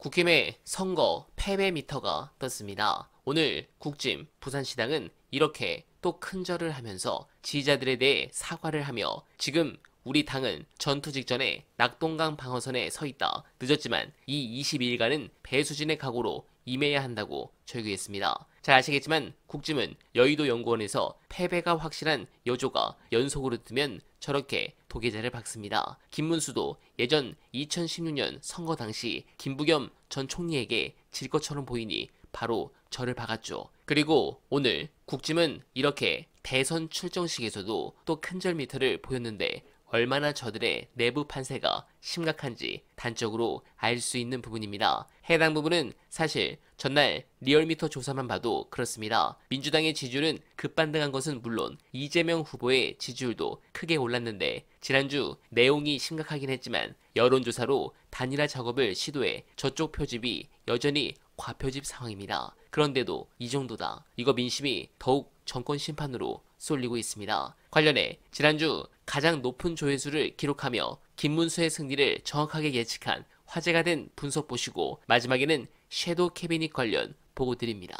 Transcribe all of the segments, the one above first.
국힘의 선거 패배 미터가 떴습니다. 오늘 국짐 부산시당은 이렇게 또 큰절을 하면서 지지자들에 대해 사과를 하며 지금 우리 당은 전투 직전에 낙동강 방어선에 서 있다. 늦었지만 이 22일간은 배수진의 각오로 임해야 한다고 절규했습니다. 잘 아시겠지만 국짐은 여의도 연구원에서 패배가 확실한 여조가 연속으로 뜨면 저렇게 도계자를 박습니다. 김문수도 예전 2016년 선거 당시 김부겸 전 총리에게 질 것처럼 보이니 바로 저를 박았죠. 그리고 오늘 국짐은 이렇게 대선 출정식에서도 또 큰절 미터를 보였는데 얼마나 저들의 내부 판세가 심각한지 단적으로 알 수 있는 부분입니다. 해당 부분은 사실 전날 리얼미터 조사만 봐도 그렇습니다. 민주당의 지지율은 급반등한 것은 물론 이재명 후보의 지지율도 크게 올랐는데 지난주 내용이 심각하긴 했지만 여론조사로 단일화 작업을 시도해 저쪽 표집이 여전히 과표집 상황입니다. 그런데도 이 정도다. 이거 민심이 더욱 정권 심판으로 쏠리고 있습니다. 관련해 지난주 가장 높은 조회수를 기록하며 김문수의 승리를 정확하게 예측한 화제가 된 분석 보시고 마지막에는 섀도우 캐비닛 관련 보고 드립니다.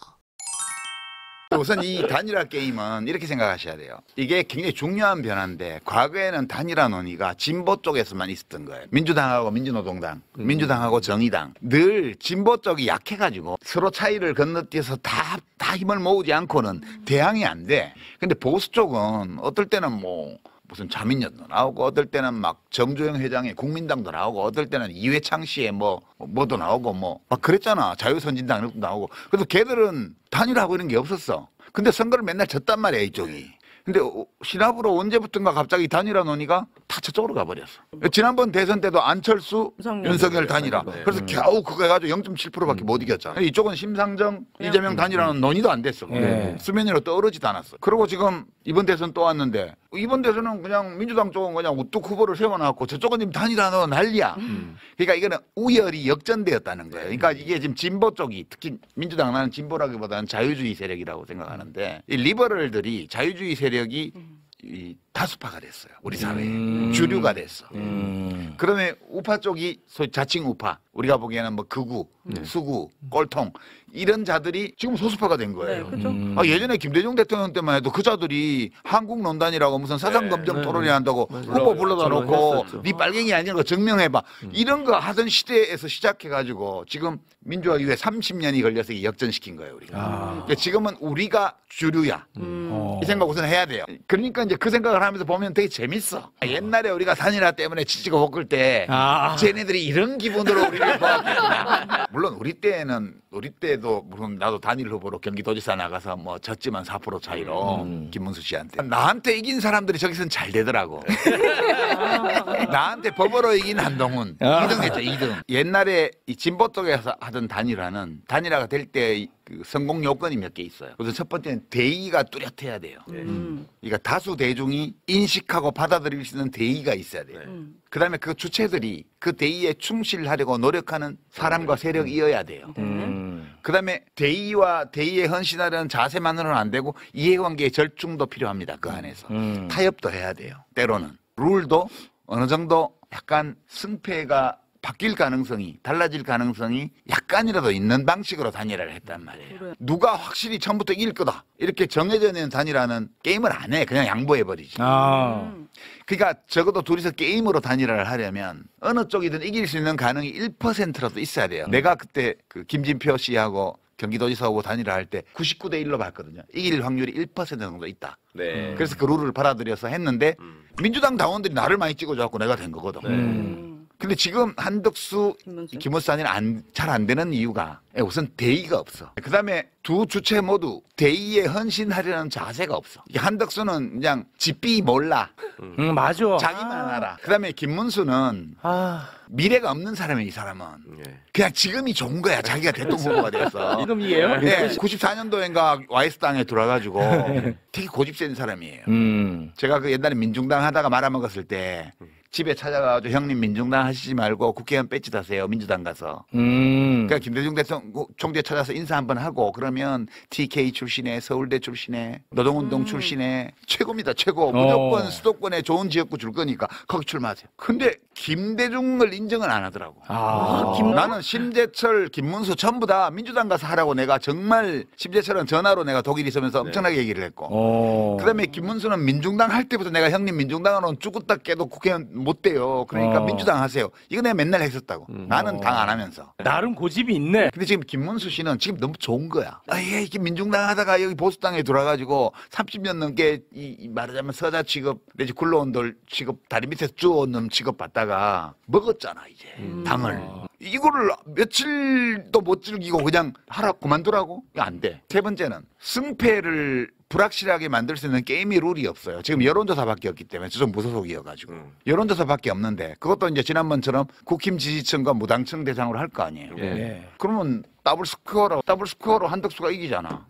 우선 이 단일화 게임은 이렇게 생각하셔야 돼요. 이게 굉장히 중요한 변화인데 과거에는 단일화 논의가 진보 쪽에서만 있었던 거예요. 민주당하고 민주노동당, 민주당하고 정의당 늘 진보 쪽이 약해가지고 서로 차이를 건너뛰어서 다 힘을 모으지 않고는 대항이 안 돼. 근데 보수 쪽은 어떨 때는 무슨 자민련도 나오고 어떨 때는 막 정조영 회장의 국민당도 나오고 어떨 때는 이회창 씨의 뭐도 나오고 막 그랬잖아. 자유선진당 이런 것도 나오고. 그래서 걔들은 단일화하고 이런 게 없었어. 근데 선거를 맨날 졌단 말이야 이쪽이. 근데 신압으로 언제부턴가 갑자기 단일화 논의가 다 저쪽으로 가버렸어. 지난번 대선 때도 안철수, 윤석열 단일화. 그래서 겨우 그거 해가지고 0.7%밖에 못 이겼잖아. 이쪽은 심상정, 이재명 단일화는 논의도 안 됐어. 수면 위로 떠오르지도 않았어. 그리고 지금 이번 대선 또 왔는데 이번 대선은 그냥 민주당 쪽은 그냥 우뚝 후보를 세워놨고 저쪽은 지금 단일화는 난리야. 그러니까 이거는 우열이 역전되었다는 거예요. 그러니까 이게 지금 진보 쪽이 특히 민주당 나는 진보라기보다는 자유주의 세력이라고 생각하는데 이 리버럴들이 자유주의 세력이 이 다수파가 됐어요. 우리 사회에. 주류가 됐어. 그러면 우파 쪽이 소위 자칭 우파. 우리가 보기에는 극우, 수구, 꼴통 이런 자들이 지금 소수파가 된 거예요. 예전에 김대중 대통령 때만 해도 그 자들이 한국논단이라고 무슨 사상검증 토론회 한다고 후보 불러다 놓고 네 빨갱이 아니라는 거 증명해봐. 이런 거 하던 시대에서 시작해가지고 지금 민주화 이후에 30년이 걸려서 역전시킨 거예요. 우리가. 그러니까 지금은 우리가 주류야. 이 생각 우선 해야 돼요. 그러니까 이제 그 생각을 하면서 보면 되게 재밌어. 옛날에 우리가 단일화 때문에 지지고 볶을 때 쟤네들이 이런 기분으로 우리를 보았겠구나. 물론 우리 때도 물론 나도 단일 후보로 경기도지사 나가서 졌지만 4% 차이로 김문수 씨한테. 나한테 이긴 사람들이 저기서는 잘 되더라고. 나한테 법으로 이긴 한동훈 2등 했죠. 2등. 옛날에 이 진보 쪽에서 하던 단일화는 단일화가 될 때 그 성공 요건이 몇 개 있어요. 그래서 첫 번째는 대의가 뚜렷해야 돼요. 그러니까 다수 대중이 인식하고 받아들일 수 있는 대의가 있어야 돼요. 그다음에 그 주체들이 그 대의에 충실하려고 노력하는 사람과 세력이어야 돼요. 그다음에 대의와 대의에 헌신하려는 자세만으로는 안 되고 이해관계의 절충도 필요합니다. 그 안에서. 타협도 해야 돼요. 때로는. 룰도 어느 정도 약간 승패가 바뀔 가능성이 달라질 가능성이 약간이라도 있는 방식으로 단일화를 했단 말이에요. 그래. 누가 확실히 처음부터 이길 거다 이렇게 정해져 있는 단일화는 게임을 안 해. 그냥 양보해버리지. 그러니까 적어도 둘이서 게임으로 단일화를 하려면 어느 쪽이든 이길 수 있는 가능이 1%라도 있어야 돼요. 내가 그때 그 김진표 씨하고 경기도지사 후보 단일화 할 때 99대 1로 봤거든요. 이길 확률이 1% 정도 있다. 그래서 그 룰을 받아들여서 했는데 민주당 당원들이 나를 많이 찍어줘갖고 내가 된 거거든. 근데 지금 한덕수, 김문수 단일화 잘 안 되는 이유가 우선 대의가 없어. 그 다음에 두 주체 모두 대의에 헌신하려는 자세가 없어. 한덕수는 그냥 집비 몰라. 맞아. 자기만 알아. 그 다음에 김문수는 미래가 없는 사람이에요. 이 사람은. 그냥 지금이 좋은 거야. 자기가 대통령 후보가 돼서. 지금이에요? 네. 94년도인가 YS당에 들어와가지고 되게 고집센 사람이에요. 제가 그 옛날에 민중당 하다가 말아먹었을 때 집에 찾아가서 형님 민중당 하시지 말고 국회의원 배지 다세요. 민주당 가서. 그러니까 김대중 대통령 총재 찾아서 인사 한번 하고 그러면 TK 출신의 서울대 출신의 노동운동 출신의 최고입니다. 최고. 무조건 수도권에 좋은 지역구 줄 거니까 거기 출마하세요. 근데 김대중을 인정은 안 하더라고. 나는 심재철, 김문수 전부 다 민주당 가서 하라고 내가 정말 심재철은 전화로 내가 독일 있으면서 엄청나게 얘기를 했고 그다음에 김문수는 민중당 할 때부터 내가 형님 민중당으로는 죽었다 깨도 국회의원 못 돼요. 그러니까 민주당 하세요. 이거 내가 맨날 했었다고. 나는 당 안 하면서. 나름 고집이 있네. 근데 지금 김문수 씨는 지금 너무 좋은 거야. 예, 이게 민중당 하다가 여기 보수당에 들어와가지고 30년 넘게 이 말하자면 서자 취급 내지 굴러온돌 취급 다리 밑에서 주워놓는 취급 받다가 먹었잖아 이제 당을. 이거를 며칠도 못 즐기고 그냥 하라 그만두라고? 이거 안 돼. 세 번째는 승패를 불확실하게 만들 수 있는 게임이 룰이 없어요. 지금 여론조사밖에 없기 때문에 좀 무소속이어가지고 여론조사밖에 없는데 그것도 이제 지난번처럼 국힘 지지층과 무당층 대상으로 할 거 아니에요. 그러면 더블 스코어로 한덕수가 이기잖아.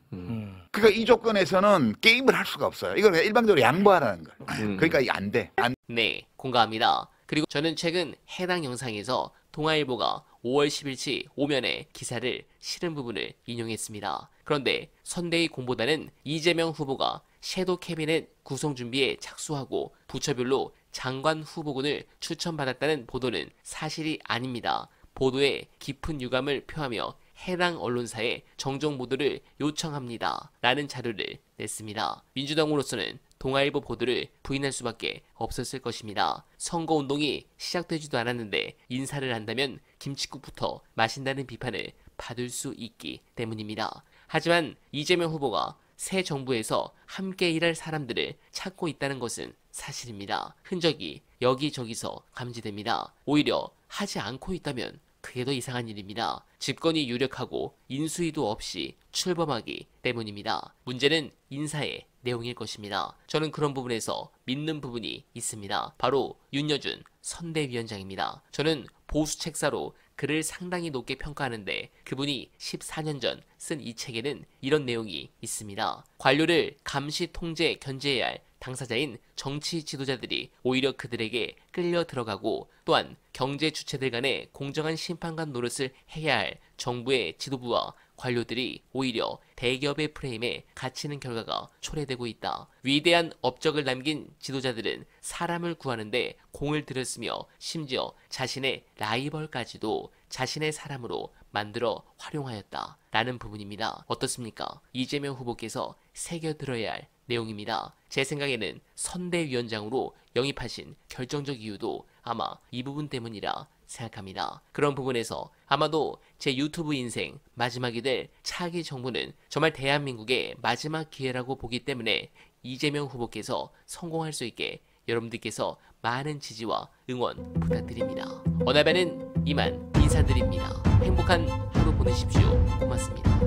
그러니까 이 조건에서는 게임을 할 수가 없어요. 이걸 일방적으로 양보하라는 거예요. 그러니까 이게 안 돼. 네, 공감합니다. 그리고 저는 최근 해당 영상에서 동아일보가 5월 10일치 오면에 기사를 실은 부분을 인용했습니다. 그런데 선대위 공보단은 이재명 후보가 섀도우 캐비넷 구성 준비에 착수하고 부처별로 장관 후보군을 추천받았다는 보도는 사실이 아닙니다. 보도에 깊은 유감을 표하며 해당 언론사에 정정 보도를 요청합니다. 라는 자료를 냈습니다. 민주당으로서는 동아일보 보도를 부인할 수밖에 없었을 것입니다. 선거운동이 시작되지도 않았는데 인사를 한다면 김칫국부터 마신다는 비판을 받을 수 있기 때문입니다. 하지만 이재명 후보가 새 정부에서 함께 일할 사람들을 찾고 있다는 것은 사실입니다. 흔적이 여기저기서 감지됩니다. 오히려 하지 않고 있다면 그게 더 이상한 일입니다. 집권이 유력하고 인수위도 없이 출범하기 때문입니다. 문제는 인사의 내용일 것입니다. 저는 그런 부분에서 믿는 부분이 있습니다. 바로 윤여준 선대위원장입니다. 저는 보수 책사로 그를 상당히 높게 평가하는데 그분이 14년 전 쓴 이 책에는 이런 내용이 있습니다. 관료를 감시, 통제, 견제해야 할 당사자인 정치 지도자들이 오히려 그들에게 끌려 들어가고 또한 경제 주체들 간의 공정한 심판관 노릇을 해야 할 정부의 지도부와 관료들이 오히려 대기업의 프레임에 갇히는 결과가 초래되고 있다. 위대한 업적을 남긴 지도자들은 사람을 구하는데 공을 들였으며 심지어 자신의 라이벌까지도 자신의 사람으로 만들어 활용하였다. 라는 부분입니다. 어떻습니까? 이재명 후보께서 새겨들어야 할 내용입니다. 제 생각에는 선대위원장으로 영입하신 결정적 이유도 아마 이 부분 때문이라 생각합니다. 그런 부분에서 아마도 제 유튜브 인생 마지막이 될 차기 정부는 정말 대한민국의 마지막 기회라고 보기 때문에 이재명 후보께서 성공할 수 있게 여러분들께서 많은 지지와 응원 부탁드립니다. 어나바는 이만 인사드립니다. 행복한 하루 보내십시오. 고맙습니다.